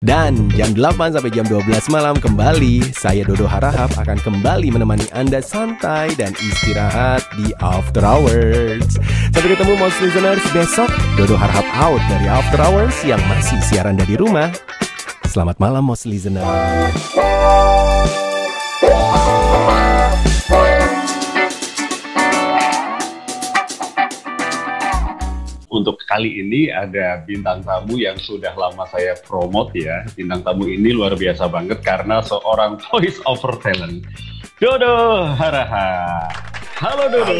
Dan jam 8 sampai jam 12 malam kembali, saya Dodo Harahap akan kembali menemani Anda santai dan istirahat di After Hours. Sampai ketemu Most Listeners besok. Dodo Harahap out dari After Hours yang masih siaran dari rumah. Selamat malam Most Listeners. Untuk kali ini ada bintang tamu yang sudah lama saya promote ya. Bintang tamu ini luar biasa banget karena seorang voice over talent. Dodo Harahap. Halo Dodo.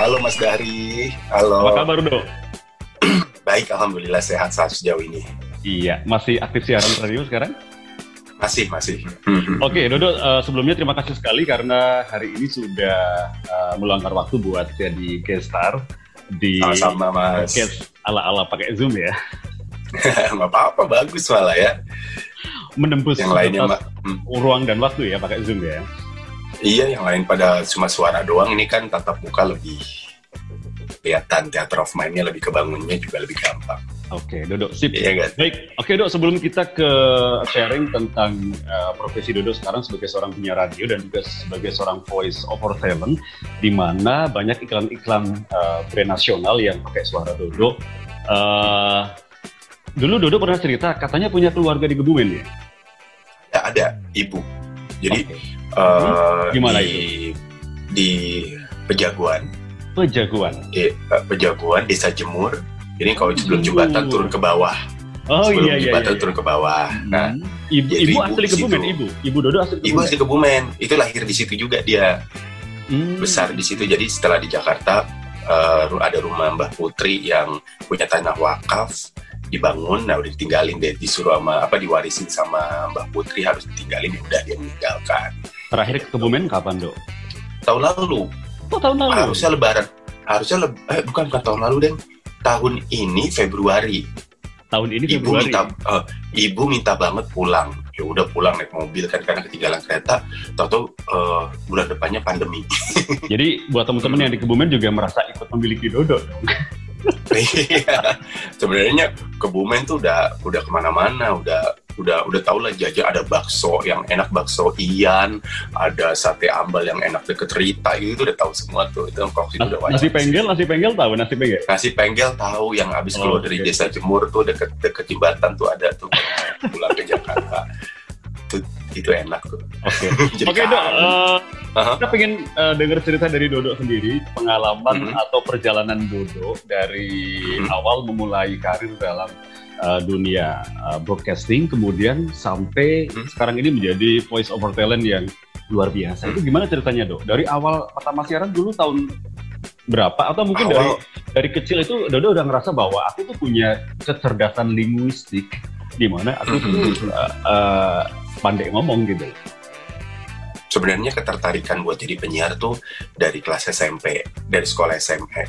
Halo Mas Dari. Halo. Apa kabar Do? Baik, alhamdulillah sehat sejauh ini. Iya, masih aktif siaran radio sekarang? Masih. Oke, Dodo, sebelumnya terima kasih sekali karena hari ini sudah meluangkan waktu buat jadi guest star di sama Mas. Podcast ala-ala pakai Zoom ya. Nggak apa-apa, bagus malah ya. Menembus yang lainnya ruang dan waktu ya pakai Zoom ya. Iya, yang lain pada cuma suara doang, ini kan tatap muka lebih kelihatan, theater of mind-nya lebih kebangunnya juga lebih gampang. Oke, Dodo, sip. Iya, kan? Baik, oke Dok, sebelum kita ke sharing tentang profesi Dodo sekarang sebagai seorang penyiar radio dan juga sebagai seorang voice over talent, di mana banyak iklan-iklan brand nasional yang pakai suara Dodo. Dulu Dodo pernah cerita, katanya punya keluarga di Kebumen ya? Ada, ibu. Jadi, gimana itu? Di Pejaguan. Pejaguan, Desa Jemur. Ini kalau sebelum jembatan turun ke bawah. Oh sebelum iya. jembatan turun ke bawah. Nah, ibu asli Kebumen, ibu Dodo asli Kebumen. Ibu asli Kebumen. Itu lahir di situ juga dia. Besar di situ. Jadi setelah di Jakarta ada rumah Mbah Putri yang punya tanah wakaf dibangun. Nah, udah ditinggalin deh, disuruh diwarisin sama Mbah Putri, harus ditinggalin, udah dia meninggalkan. Terakhir ke Kebumen kapan, Dok? Tahun lalu. Oh, tahun lalu. Harusnya lebaran. Bukan tahun lalu, Deng. Tahun ini Februari. Ibu minta banget pulang. Ya udah pulang naik mobil kan karena ketinggalan kereta. Tahu-tahu bulan depannya pandemi. Jadi buat teman-teman yang di Kebumen juga merasa ikut memiliki Dodo dong. Iya. Sebenarnya Kebumen tuh udah kemana-mana, udah tau lah jajan, ada bakso yang enak, bakso Ian, ada sate ambal yang enak deket Rita, itu udah tahu semua tuh. Itu kalau itu udah wajib. Nasi penggel tahu Nasi penggel tahu, yang habis keluar dari Desa Jemur tuh deket jembatan tuh ada tuh pulang ke Jakarta. Itu enak tuh. Oke Dok, kita pengen dengar cerita dari Dodo sendiri, pengalaman atau perjalanan Dodo dari awal memulai karir dalam dunia broadcasting, kemudian sampai sekarang ini menjadi voice over talent yang luar biasa. Itu gimana ceritanya, Dok? Dari awal pertama siaran dulu tahun berapa? Atau mungkin dari kecil itu Dodo udah ngerasa bahwa aku tuh punya kecerdasan linguistik, di mana aku tuh pandai ngomong gitu. Sebenarnya ketertarikan buat jadi penyiar tuh dari kelas SMP, dari sekolah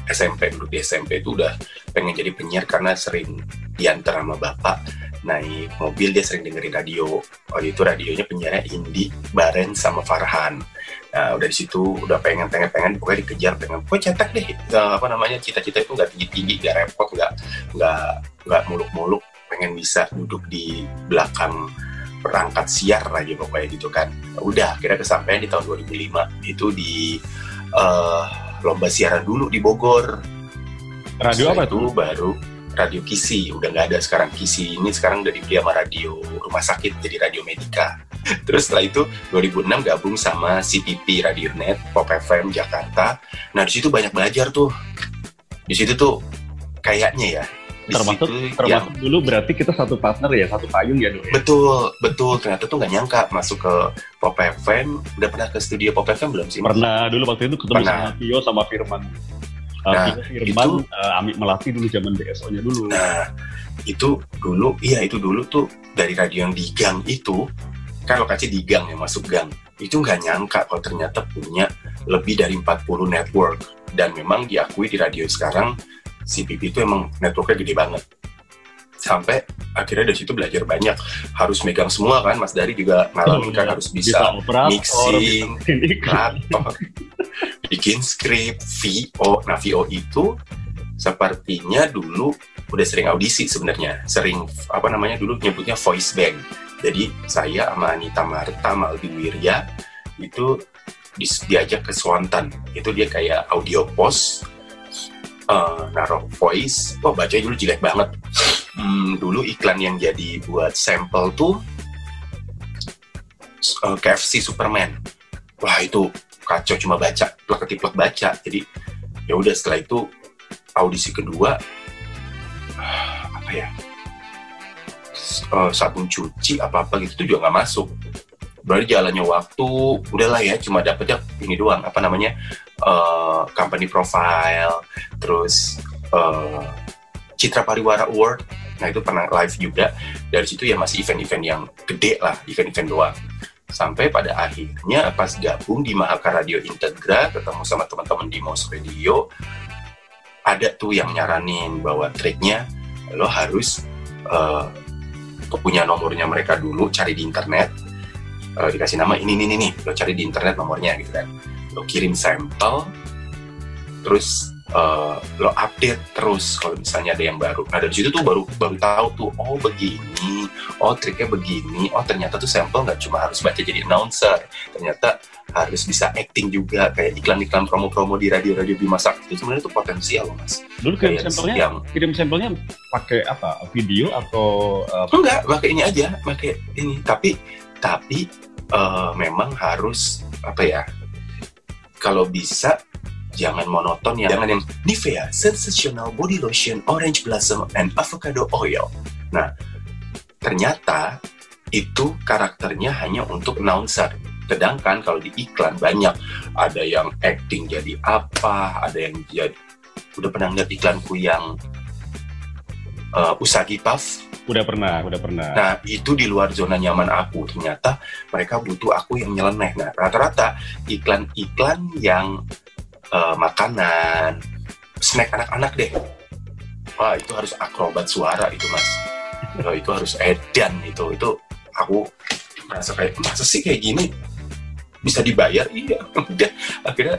SMP dulu. Di SMP itu udah pengen jadi penyiar karena sering diantar sama bapak naik mobil, dia sering dengerin radio. Waktu itu radionya penyiarnya Indi, Baren sama Farhan. Nah, udah di situ udah pengen pokoknya dikejar, pokoknya cetak deh. Cita-cita itu nggak tinggi, nggak repot, nggak muluk-muluk, pengen bisa duduk di belakang perangkat siar aja pokoknya gitu kan. Udah akhirnya kesampaian di tahun 2005 itu di lomba siaran dulu di Bogor. Radio apa itu? Baru Radio Kisi, udah nggak ada sekarang. Kisi ini sekarang udah dibeli sama radio rumah sakit jadi Radio Medika. Terus setelah itu 2006 gabung sama CPP Radionet Pop FM Jakarta. Nah di situ banyak belajar tuh. Di situ tuh kayaknya ya. Termasuk dulu berarti kita satu partner ya, satu payung ya, Dok? Ya? Betul. Ternyata tuh nggak nyangka masuk ke Pop FM. Udah pernah ke studio Pop FM belum sih? Pernah, dulu waktu itu ketemu sama Tio sama Firman. Firman, Ami Melati dulu zaman BSO-nya dulu. Nah, itu dulu tuh dari radio yang di gang itu, kan lokasi di gang ya, masuk gang. Itu nggak nyangka kalau ternyata punya lebih dari 40 network. Dan memang diakui di radio sekarang, CPP itu emang networknya gede banget. Sampai akhirnya dari situ belajar banyak. Harus megang semua kan, Mas Dari juga ngalamin kan, harus bisa mixing, operator, bikin skrip, VO. Nah VO itu sepertinya dulu udah sering audisi sebenarnya, sering dulu nyebutnya voice bank. Jadi saya sama Anita Marta, Maldi Wirya itu diajak ke Swanton. Itu dia kayak audio post, naruh voice. Bacanya dulu jelek banget. Dulu iklan yang jadi buat sampel tuh KFC Superman. Wah itu kacau, cuma baca, plek-ketiplek baca. Jadi ya udah, setelah itu audisi kedua sabun cuci apa-apa gitu tuh juga nggak masuk. Berarti jalannya waktu, udahlah ya, cuma dapetnya ini doang, company profile, terus Citra Pariwara Award. Nah itu pernah live juga. Dari situ ya masih event-event yang gede lah, event-event doang. Sampai pada akhirnya pas gabung di Mahaka Radio Integra, ketemu sama teman-teman di Mouse Radio, ada tuh yang nyaranin bahwa triknya lo harus punya nomornya mereka dulu, cari di internet, dikasih nama ini, lo cari di internet nomornya gitu kan, lo kirim sampel, terus lo update terus kalau misalnya ada yang baru. Nah dari situ tuh baru tahu tuh, oh begini, oh triknya begini, oh ternyata tuh sampel nggak cuma harus baca jadi announcer, ternyata harus bisa acting juga, kayak iklan-iklan promo-promo di radio-radio Bima Sakti itu sebenarnya tuh potensial loh mas. Dulu kirim sampelnya pakai apa? Video atau enggak, pakai ini aja, pakai ini. Tapi memang harus kalau bisa jangan monoton ya. Jangan yang Nivea Sensational Body Lotion Orange Blossom and Avocado Oil. Nah, ternyata itu karakternya hanya untuk announcer. Sedangkan kalau di iklan banyak, ada yang acting jadi apa, ada yang jadi, udah pernah lihat iklanku yang Usagi Puff? Udah pernah. Nah, itu di luar zona nyaman aku. Ternyata mereka butuh aku yang nyeleneh. Nah, rata-rata iklan-iklan yang makanan, snack anak-anak deh. Wah, itu harus akrobat suara itu, Mas. Itu harus edan itu aku merasa kayak, masa sih kayak gini bisa dibayar? Iya. Udah, akhirnya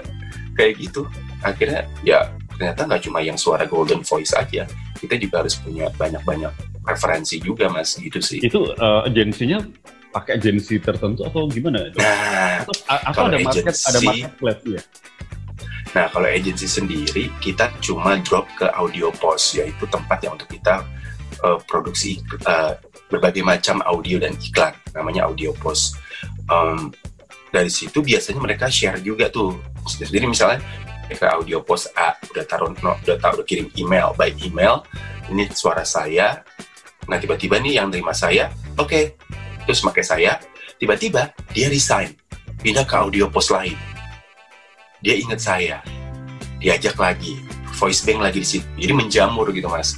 kayak gitu. Akhirnya ya ternyata nggak cuma yang suara golden voice aja, kita juga harus punya banyak-banyak referensi juga, Mas, gitu sih. Itu agensinya pakai agensi tertentu atau gimana? Nah, atau ada marketplace ya? Nah, kalau agensi sendiri, kita cuma drop ke Audio Post, yaitu tempat yang untuk kita produksi berbagai macam audio dan iklan, namanya Audio Post. Dari situ biasanya mereka share juga tuh. Jadi misalnya ke Audio Post A, udah kirim email, by email, ini suara saya. Nah, tiba-tiba nih yang terima saya, oke, terus pakai saya, tiba-tiba dia resign, pindah ke Audio Post lain. Dia ingat saya, diajak lagi, voice bank lagi di situ, jadi menjamur gitu, Mas.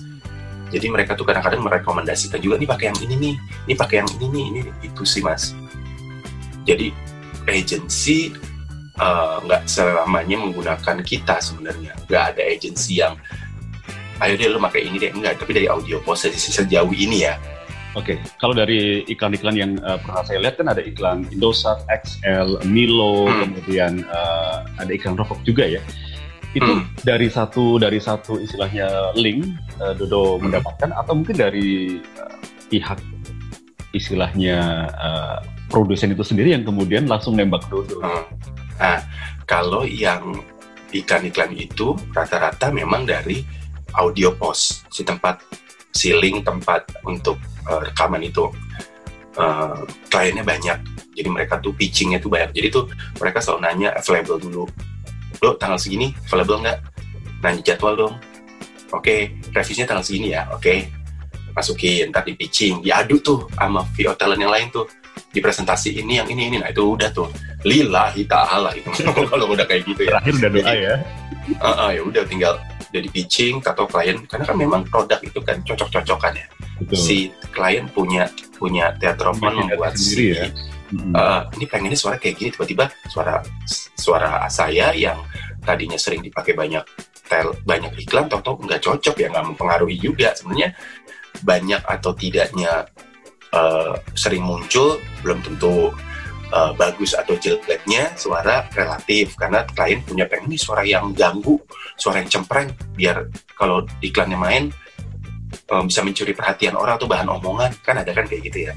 Jadi mereka tuh kadang-kadang merekomendasikan juga, nih pakai yang ini nih, ini pakai yang ini nih, ini itu sih, Mas. Jadi agensi nggak selamanya menggunakan kita sebenarnya. Nggak ada agensi yang, ayo deh lo pakai ini deh, enggak. Tapi dari Audio Post sejauh ini ya. Oke, kalau dari iklan-iklan yang pernah saya lihat kan ada iklan Indosat, XL, Milo, kemudian ada iklan rokok juga ya. Itu dari satu istilahnya link Dodo mendapatkan, atau mungkin dari pihak istilahnya produsen itu sendiri yang kemudian langsung nembak Dodo. Nah, kalau yang iklan-iklan itu rata-rata memang dari Audio Post, si link tempat untuk rekaman itu. Kliennya banyak, jadi mereka tuh pitchingnya tuh banyak. Jadi tuh mereka selalu nanya available dulu. Lo tanggal segini available nggak? Nanya jadwal dong. Oke, revisinya tanggal segini ya. Oke, masukin, ntar di pitching, diadu tuh sama VO talent yang lain tuh, di presentasi ini yang ini. Nah itu udah tuh lillahi ta'ala itu. Kalau udah kayak gitu ya. Terakhir udah doa ya. Ya udah tinggal jadi pitching atau klien, karena kan memang produk itu kan cocok-cocokan ya. Betul. Si klien punya teatrophone membuat sendiri ya. Ini pengennya suara kayak gini, tiba-tiba suara saya yang tadinya sering dipakai banyak iklan, toh nggak cocok ya, nggak mempengaruhi juga. Sebenarnya banyak atau tidaknya sering muncul belum tentu. bagus atau jeleknya suara relatif, karena klien pengen nih suara yang ganggu, suara yang cempreng, biar kalau iklannya main bisa mencuri perhatian orang atau bahan omongan. Kan ada kan kayak gitu ya,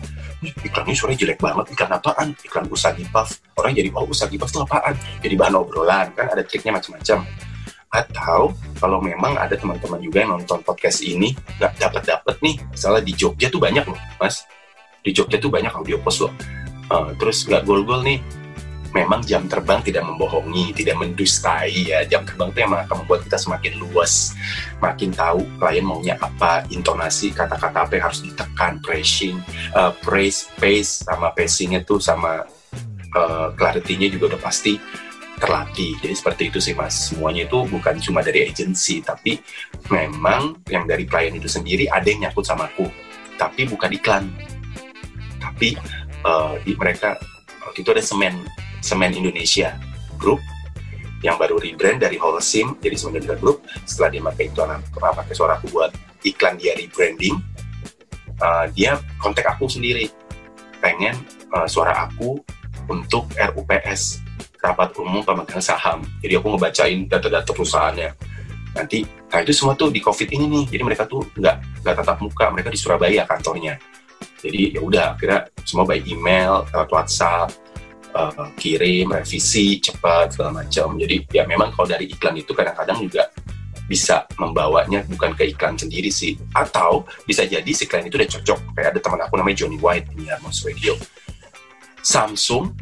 iklannya suaranya jelek banget, iklan apaan, iklan Usagi Puff, orang jadi Usagi Puff itu apaan, jadi bahan obrolan. Kan ada triknya macam-macam. Atau kalau memang ada teman-teman juga yang nonton podcast ini nggak dapat nih, misalnya di Jogja tuh banyak loh mas, di Jogja tuh banyak audio post loh, terus nggak gol-gol nih. Memang jam terbang tidak membohongi, tidak mendustai ya. Jam terbang itu emang akan membuat kita semakin luas, makin tahu klien maunya apa, intonasi, kata-kata apa yang harus ditekan, praise, pace, sama pacing-nya tuh sama clarity-nya juga udah pasti terlatih. Jadi seperti itu sih mas. Semuanya itu bukan cuma dari agensi, tapi memang yang dari klien itu sendiri ada yang nyangkut sama aku, tapi bukan iklan. Tapi mereka waktu itu ada Semen Indonesia Group yang baru rebrand dari Holcim jadi Semen Indonesia Group. Setelah dia pakai suara aku buat iklan dia rebranding, dia kontak aku sendiri, pengen suara aku untuk RUPS, rapat umum pemegang saham. Jadi aku ngebacain data-data perusahaannya. Nanti, nah itu semua tuh di COVID ini nih. Jadi mereka tuh nggak tatap muka, mereka di Surabaya kantornya. Jadi ya udah, akhirnya semua by email, lewat WhatsApp, kirim, revisi, cepat, segala macam. Jadi ya memang kalau dari iklan itu kadang-kadang juga bisa membawanya bukan ke iklan sendiri sih. Atau bisa jadi si klien itu udah cocok. Kayak ada teman aku namanya Johnny White, ini Armos Radio. Samsung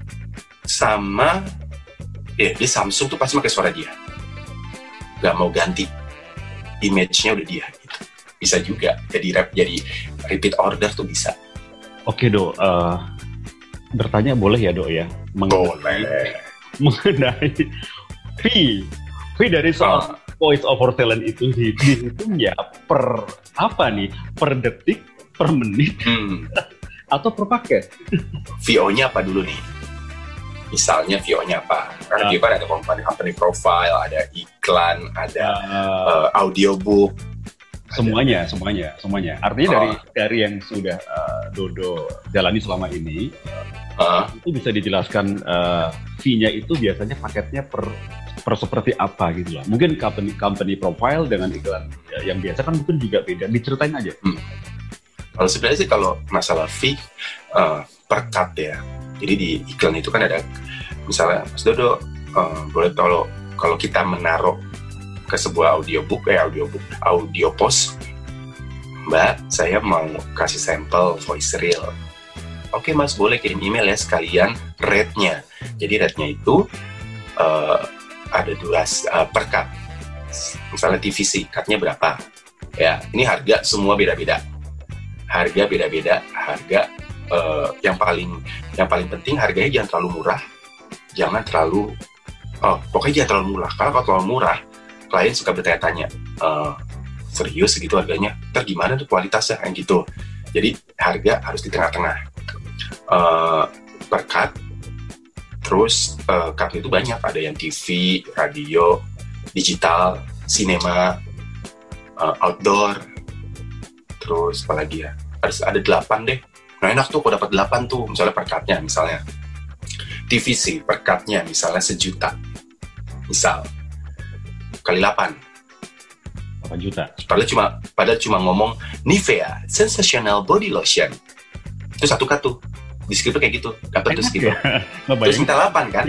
sama, dia Samsung tuh pasti pakai suara dia. Gak mau ganti. Image-nya udah dia gitu. Bisa juga jadi repeat order tuh bisa. Oke Dok, bertanya boleh ya Dok ya? Mengenai fee dari soal voice over talent itu dihitungnya per apa nih? Per detik, per menit, atau per paket? VO-nya apa dulu nih? Misalnya VO-nya apa? Karena dia kan ada company profile, ada iklan, ada audiobook. Semuanya. Artinya dari yang sudah Dodo jalani selama ini, itu bisa dijelaskan fee-nya itu biasanya paketnya per seperti apa gitu lah. Mungkin company profile dengan iklan yang biasa kan mungkin juga beda. Diceritain aja. Kalau sebenarnya sih kalau masalah fee per cut ya. Jadi di iklan itu kan ada, misalnya Mas Dodo boleh kalau kita menaruh ke sebuah audio post, Mbak, saya mau kasih sampel voice reel. Oke Mas, boleh kirim email ya sekalian rate-nya. Jadi rate-nya itu ada per cut. Misalnya TVC, cut-nya berapa? Ya, ini harga semua beda-beda. Harga yang paling penting harganya jangan terlalu murah. Pokoknya jangan terlalu murah. Karena kalau terlalu murah, klien suka bertanya-tanya, serius segitu harganya? Ntar gimana tuh kualitasnya? Kayak gitu. Jadi harga harus di tengah-tengah. Per cut, terus cut itu banyak. Ada yang TV, radio, digital, sinema, outdoor, terus apa lagi ya? Ada 8 deh. Nah enak tuh kalau dapat 8 tuh, misalnya per cut-nya, misalnya TVC per cut-nya misalnya 1 juta, misal kali 8 juta. Padahal cuma ngomong Nivea Sensational Body Lotion. Itu 1 cut tuh. Di skripnya kayak gitu. Dapat tuh skripnya. Terus minta 8 kan?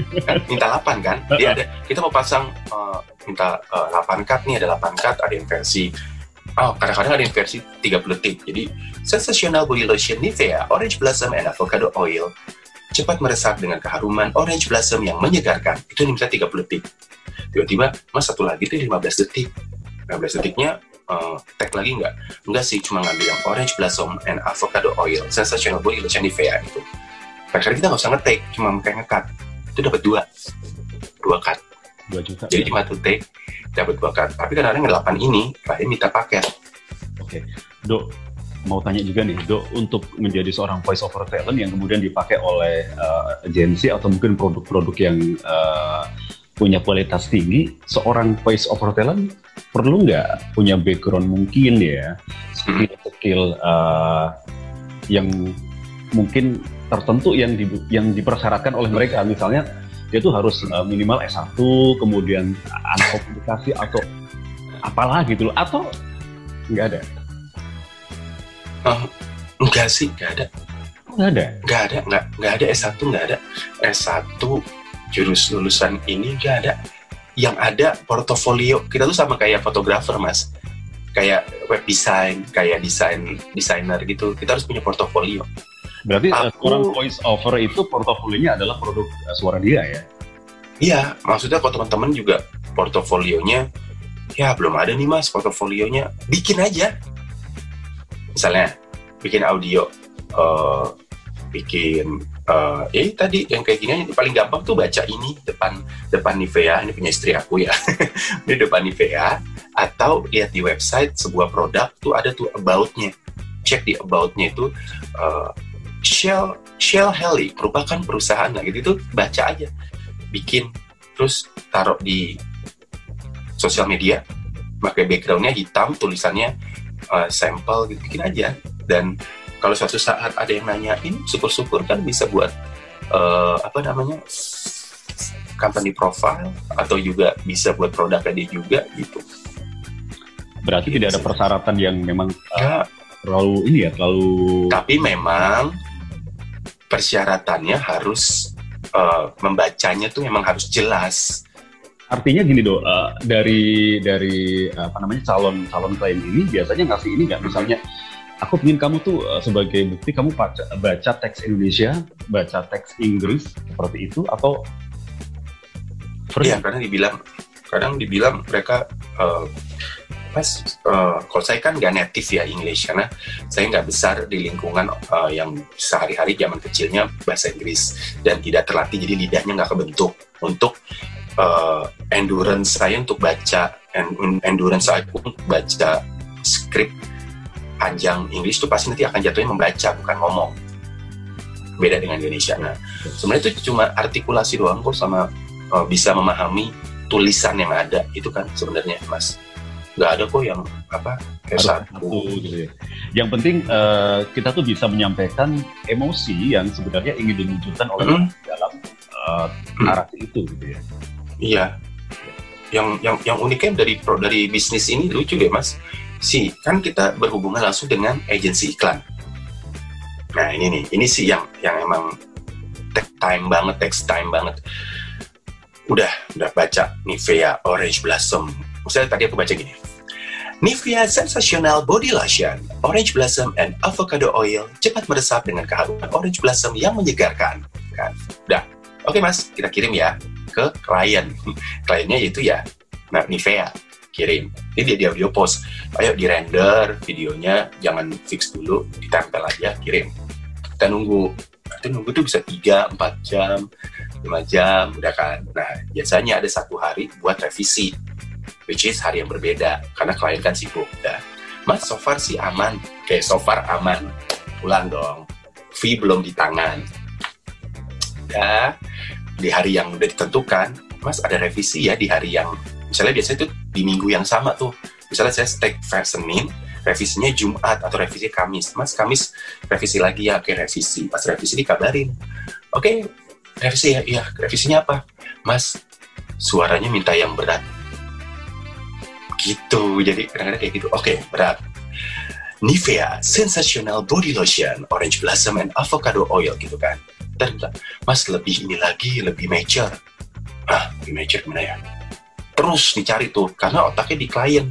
Minta 8 kan? Dia ada, kita mau pasang minta 8 cut nih, ada 8 cut, ada yang versi kadang-kadang ada yang versi 30 detik. Jadi Sensational Body Lotion Nivea Orange Blossom and Avocado Oil, cepat meresap dengan keharuman orange blossom yang menyegarkan. Itu nih misalnya 30 detik. Tiba-tiba, Mas satu lagi tuh 15 detik. 15 detiknya tag lagi nggak? Enggak sih, cuma ngambil yang Orange Blossom and Avocado Oil Sensational Body Lotion Nivea itu. Kadang-kadang kita nggak usah nge-tag, cuma kayak nge-cut. Itu dapat 2 cut. 2 juta. Jadi cuma 2 tag, dapat 2 cut. Tapi kadang-kadang 8 ini, klien minta paket. Oke, Dok, mau tanya juga nih, Dok, untuk menjadi seorang voice over talent yang kemudian dipakai oleh agensi atau mungkin produk-produk yang punya kualitas tinggi, seorang voice over talent perlu nggak punya background mungkin ya, skill yang mungkin tertentu yang dipersyaratkan oleh mereka. Misalnya dia tuh harus minimal S1, kemudian anak komunikasi atau apalah gitu loh, atau nggak ada? Enggak sih, nggak ada. Nggak ada S1, nggak ada. S1 jurus lulusan ini nggak ada. Yang ada portofolio. Kita tuh sama kayak fotografer, Mas. Kayak web design, kayak desainer gitu. Kita harus punya portofolio. Berarti orang voice over itu portofolionya adalah produk suara dia ya? Iya, maksudnya kalau teman-teman juga portofolionya, ya belum ada nih Mas portofolionya, bikin aja. Misalnya, bikin audio, tadi yang kayak gini, paling gampang tuh baca ini depan Nivea, ini punya istri aku ya, ini depan Nivea, atau lihat di website sebuah produk tuh ada tuh about-nya, cek di about-nya itu, Shell Helly merupakan perusahaan gitu itu baca aja, bikin terus taruh di sosial media, pakai backgroundnya hitam, tulisannya sampel gitu, bikin aja. Dan kalau suatu saat ada yang nanyain, syukur-syukur kan bisa buat company profile, atau juga bisa buat produknya dia juga gitu. Berarti gitu, tidak ada persyaratan yang memang terlalu. Tapi memang persyaratannya harus membacanya tuh memang harus jelas. Artinya gini Dok, dari calon klien ini biasanya ngasih ini nggak, misalnya aku ingin kamu tuh sebagai bukti kamu baca teks Indonesia, baca teks Inggris seperti itu, atau Iya, kadang dibilang mereka Mas, kalau saya kan nggak native ya English, karena saya nggak besar di lingkungan yang sehari-hari zaman kecilnya bahasa Inggris dan tidak terlatih, jadi lidahnya nggak kebentuk untuk endurance saya untuk baca, endurance saya untuk baca skrip panjang English itu pasti nanti akan jatuhnya membaca bukan ngomong. Beda dengan Indonesia. Nah, sebenarnya itu cuma artikulasi doang kok, sama bisa memahami tulisan yang ada itu kan sebenarnya Mas. Nggak ada kok yang S1 gitu ya. Yang penting kita tuh bisa menyampaikan emosi yang sebenarnya ingin dimunculkan oleh dalam narasi itu gitu ya. Iya. Yang uniknya dari bisnis ini lucu deh Mas. Kan kita berhubungan langsung dengan agensi iklan. Nah ini sih yang emang takes time banget. Udah baca Nivea Orange Blossom. Misalnya tadi aku baca gini, Nivea Sensational Body Lotion, Orange Blossom and Avocado Oil cepat meresap dengan keharuman Orange Blossom yang menyegarkan. Kan? Udah, oke Mas, kita kirim ya ke klien. Kliennya itu ya, Nivea, kirim. Ini dia audio post. Ayo di render videonya, jangan fix dulu, ditempel aja, kirim. Kita nunggu tuh bisa 3, 4 jam, 5 jam, udah kan. Nah, biasanya ada 1 hari buat revisi, which is hari yang berbeda, karena klien kan sibuk. Udah, Mas, so far sih aman. Oke, so far aman. Pulang dong. Fee belum di tangan. Udah, di hari yang udah ditentukan, Mas ada revisi ya di hari yang, misalnya biasanya tuh di minggu yang sama tuh. Misalnya saya take Senin, revisinya Jumat atau revisi Kamis. Mas, Kamis revisi lagi ya, oke revisi. Pas revisi dikabarin. Oke, revisi ya, iya, revisinya apa? Mas, suaranya minta yang berat. Gitu, jadi kadang-kadang kayak gitu. Oke, berat. Nivea Sensational Body Lotion, Orange Blossom and Avocado Oil gitu kan. Dan Mas lebih ini lagi, lebih mature. Lebih mature gimana ya? Terus dicari tuh, karena otaknya di klien.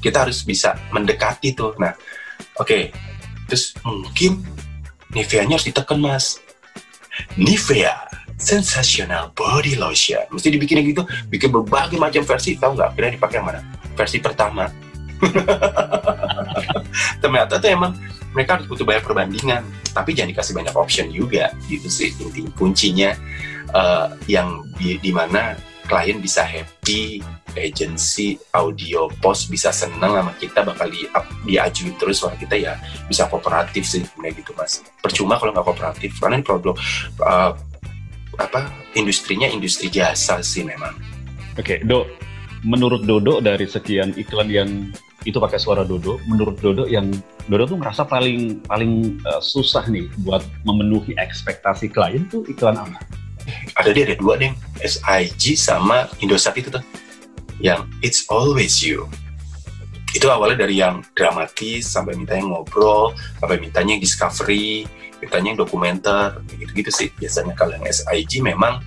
Kita harus bisa mendekati tuh. Nah, oke. Terus mungkin Nivea-nya harus ditekan Mas. Nivea Sensational Body Lotion. Mesti dibikin gitu, bikin berbagai macam versi. Tahu nggak? Kira dipakai yang mana? Versi pertama. Ternyata tuh emang mereka harus butuh banyak perbandingan. Tapi jangan dikasih banyak option juga. Gitu sih inti kuncinya, yang di mana klien bisa happy, agency audio post bisa seneng sama kita, bakal diajuin terus suara kita ya, bisa kooperatif sih kayak gitu Mas. Percuma kalau nggak kooperatif, karena problem industrinya industri jasa sih memang. Oke, Dok, menurut Dodo dari sekian iklan yang itu pakai suara Dodo, menurut Dodo yang Dodo tuh ngerasa paling susah nih buat memenuhi ekspektasi klien tuh iklan apa? Ada dua deh, SIG sama Indosat itu tuh, yang It's Always You. Itu awalnya dari yang dramatis sampai mintanya ngobrol, sampai mintanya discovery, mintanya dokumenter, gitu-gitu sih. Biasanya kalau yang SIG memang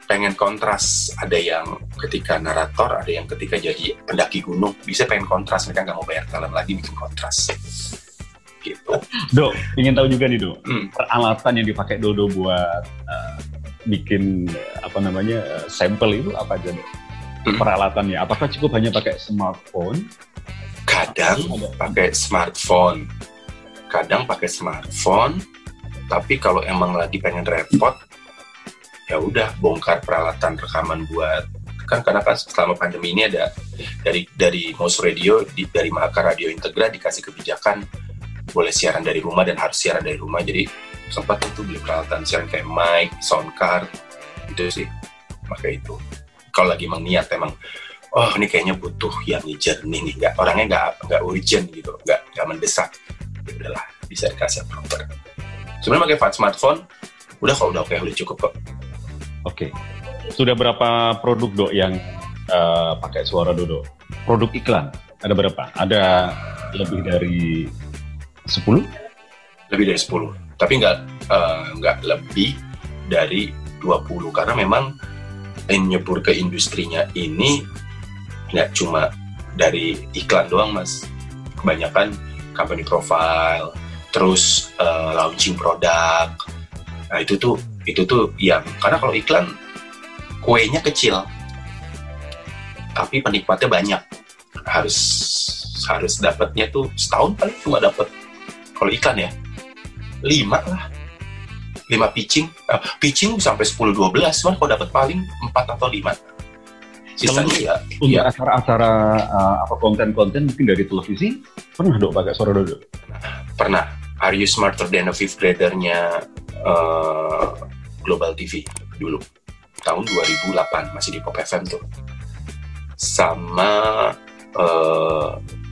pengen kontras, ada yang ketika narator, ada yang ketika jadi pendaki gunung, bisa pengen kontras, mereka nggak mau bayar talent lagi, bikin kontras gitu. Dok, ingin tahu juga nih Dok, peralatan yang dipakai Dodo buat bikin sampel itu apa aja Dok? Peralatannya, apakah cukup hanya pakai smartphone? Kadang pakai smartphone, tapi kalau emang lagi pengen repot, ya udah bongkar peralatan rekaman buat, karena selama pandemi ini ada dari Mouse Radio, dari Mahaka Radio Integra dikasih kebijakan boleh siaran dari rumah dan harus siaran dari rumah, jadi sempat itu beli peralatan siaran kayak mic, sound card, itu sih pakai itu. Kalau lagi emang niat emang, oh ini kayaknya butuh yang jernih nih, orangnya nggak urgent gitu, nggak mendesak, ya udahlah bisa dikasih proper. Sebenarnya pakai smartphone udah cukup kok. Oke. Sudah berapa produk Dok yang pakai suara Dodo? Produk iklan ada berapa? Ada lebih dari 10? Lebih dari 10. Tapi nggak lebih dari 20, karena memang nyebur ke industrinya ini nggak cuma dari iklan doang Mas, kebanyakan company profile, terus launching produk. Nah itu tuh yang, karena kalau iklan kuenya kecil tapi penikmatnya banyak, harus dapatnya tuh setahun paling cuma dapat, kalau iklan ya 5 pitching sampai 10-12, cuman kalau dapat paling 4 atau 5. Sisanya ya. Untuk acara-acara konten-konten mungkin dari televisi, pernah Dok pakai suara Dodo? Pernah. Are You Smarter Than a Fifth Grader-nya Global TV dulu. Tahun 2008, masih di Pop FM tuh. Sama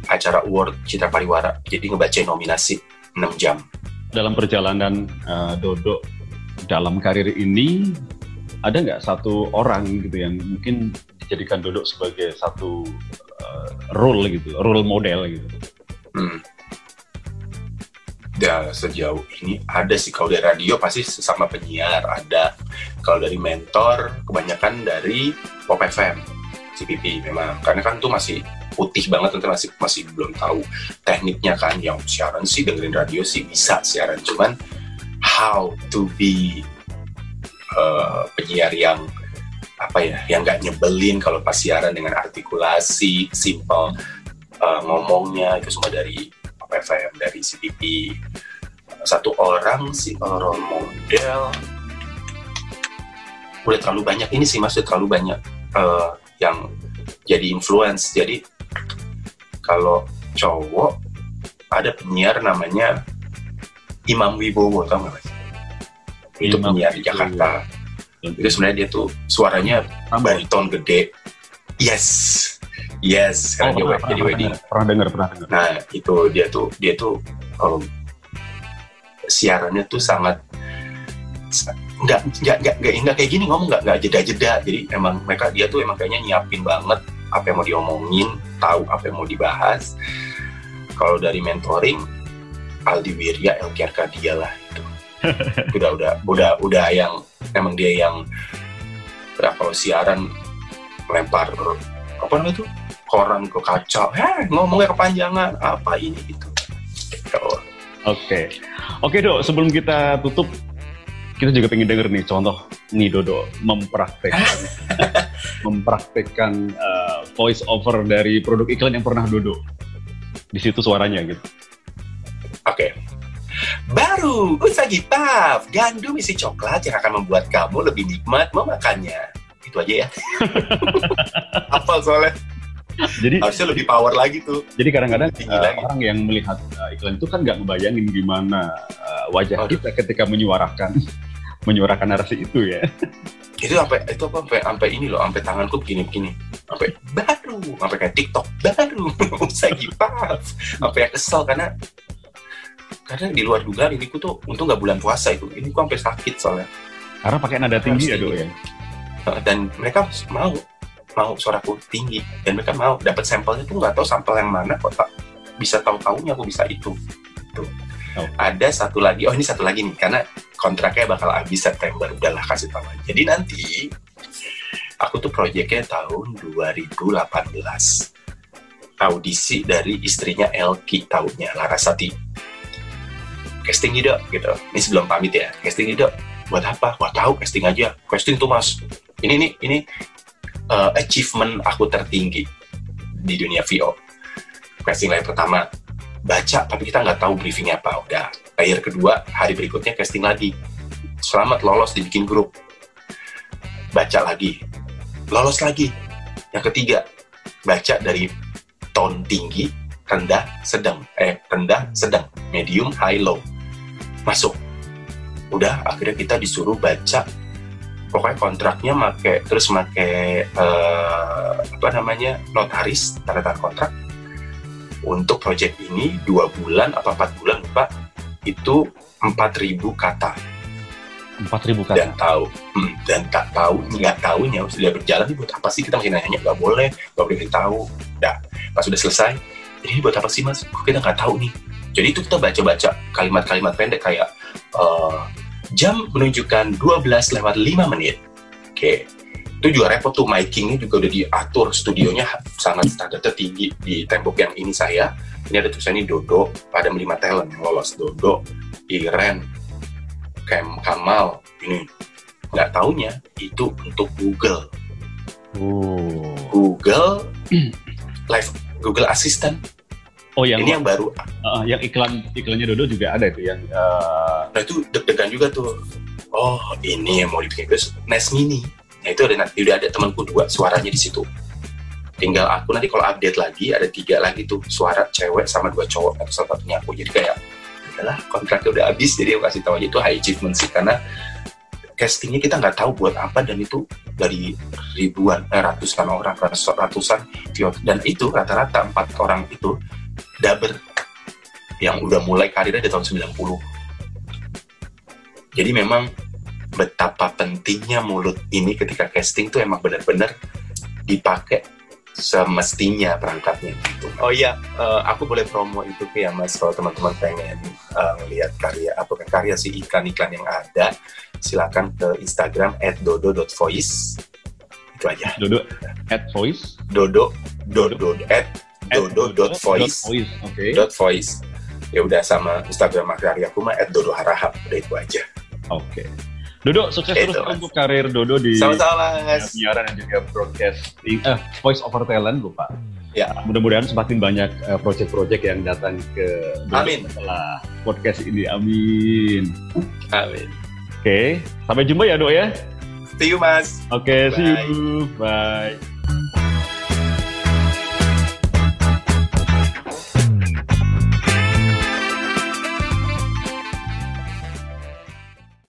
acara award Citra Pariwara, jadi ngebacain nominasi 6 jam. Dalam perjalanan Dodo dalam karir ini, ada nggak satu orang gitu yang mungkin dijadikan Dodo sebagai satu role model gitu? Ya sejauh ini ada sih, kalau dari radio pasti sesama penyiar ada. Kalau dari mentor kebanyakan dari Pop FM, CPP memang, karena kan tuh masih putih banget, nanti masih belum tahu tekniknya kan. Yang siaran sih dengerin radio sih bisa siaran, cuman how to be penyiar yang yang nggak nyebelin kalau pas siaran, dengan artikulasi simple, ngomongnya itu semua dari Pop FM, dari CPP. Satu orang sih role model udah terlalu banyak ini sih Mas, udah terlalu banyak yang jadi influence. Jadi kalau cowok ada penyiar namanya Imam Wibowo, tau nggak Mas? Itu penyiar di Jakarta. Itu sebenarnya dia tuh suaranya bariton gede. Yes, karena dia jadi wedding. Pernah dengar. Nah itu dia tuh siarannya tuh sangat nggak kayak gini ngomong, nggak jeda-jeda. Jadi emang dia tuh emang kayaknya nyiapin banget apa yang mau diomongin, tahu apa yang mau dibahas. Kalau dari mentoring, Aldi Wirya, Elki Arkadia lah itu. udah yang emang dia yang kalau siaran lempar apa namanya tuh koran ke kaca, ngomongnya kepanjangan apa ini gitu. Oke Dok, sebelum kita tutup, kita juga pengen denger nih contoh nih Dodo mempraktekkan voice over dari produk iklan yang pernah Dodo di situ suaranya gitu. Oke. Baru Usagi Puff, gandum isi coklat yang akan membuat kamu lebih nikmat memakannya. Itu aja ya. Apa soalnya? Jadi harusnya lebih power lagi tuh. Jadi kadang-kadang orang yang melihat iklan itu kan nggak ngebayangin gimana wajah kita ketika menyuarakan narasi itu ya. Itu sampai ini loh, sampai tanganku begini. sampai kayak TikTok baru, Sagi Puff, sampai kesel karena di luar dugaan ini tuh untung nggak bulan puasa itu, ini sampai sakit soalnya. Karena pakai nada tinggi ya Dok ya. Dan mereka mau suaraku tinggi, dan mereka mau dapat sampelnya tuh nggak tahu sampel yang mana kok tak bisa tahu-taunya aku bisa itu. Tuh. Oh. Ada satu lagi nih karena kontraknya bakal habis September, udahlah kasih tahu aja. Jadi nanti aku tuh proyeknya tahun 2018 audisi dari istrinya Elki, taunya Larasati. Casting Dok gitu. Ini sebelum pamit ya, casting Dok. Buat apa? Wah tahu, casting aja. Casting tuh Mas. Ini achievement aku tertinggi di dunia VO. Casting layer pertama baca, tapi kita nggak tahu briefingnya apa. Udah. Layer kedua, hari berikutnya casting lagi. Selamat lolos dibikin grup. Baca lagi. Lolos lagi. Yang ketiga, baca dari tone tinggi, rendah, sedang, medium, high, low. Masuk. Udah, akhirnya kita disuruh baca. Pokoknya kontraknya make notaris, tanda tangan kontrak. Untuk project ini 2 bulan apa 4 bulan lupa, itu 4.000 kata. 4.000 kata. Dan nggak tahunya sudah berjalan ini buat apa sih, kita masih nanya nggak boleh tahu. Dah, pas sudah selesai, ini buat apa sih Mas? Kita nggak tahu nih. Jadi itu kita baca kalimat-kalimat pendek kayak jam menunjukkan 12:05. Oke. Itu juga repot tuh, micingnya juga udah diatur, studionya sangat standarnya tinggi. Di tembok yang ini ini ada tulisannya Dodo, pada 5 talent yang lolos. Dodo, Iren, Kamal, ini. Nggak taunya itu untuk Google. Google Live, Google Assistant. Oh, ini yang baru. Yang iklannya Dodo juga ada itu yang. Nah itu deg-degan juga tuh. Oh ini yang mau dibikin Nes Mini. Nah itu udah ada temanku 2 suaranya di situ. Tinggal aku nanti kalau update lagi ada 3 lagi tuh suara cewek sama 2 cowok. Atau salah satunya aku. Jadi kayak udahlah, kontraknya udah habis, jadi aku kasih tahu aja itu high achievement sih, karena castingnya kita nggak tahu buat apa, dan itu dari ratusan orang, ratusan viewer, dan itu rata-rata 4 orang itu dubber yang udah mulai karirnya di tahun 90. Jadi memang betapa pentingnya mulut ini ketika casting tuh emang benar-benar dipakai semestinya perangkatnya gitu. Oh iya, aku boleh promo itu ya Mas, kalau teman-teman pengen lihat karya si iklan-iklan yang ada, silakan ke Instagram @dodo.voice. Itu aja. Dodo@voice. Dodo.voice. Oke. .voice. Ya udah, sama Instagram karya aku mah @dodoharahap. Udah itu aja. Oke. Dodo, sukses terus untuk karir Dodo di penyiaran dan juga broadcasting, voice over talent, lupa. Ya, mudah-mudahan semakin banyak project-project yang datang ke Dodo setelah podcast ini. Amin. Oke, sampai jumpa ya Dok ya. See you Mas. Oke, see you. Bye.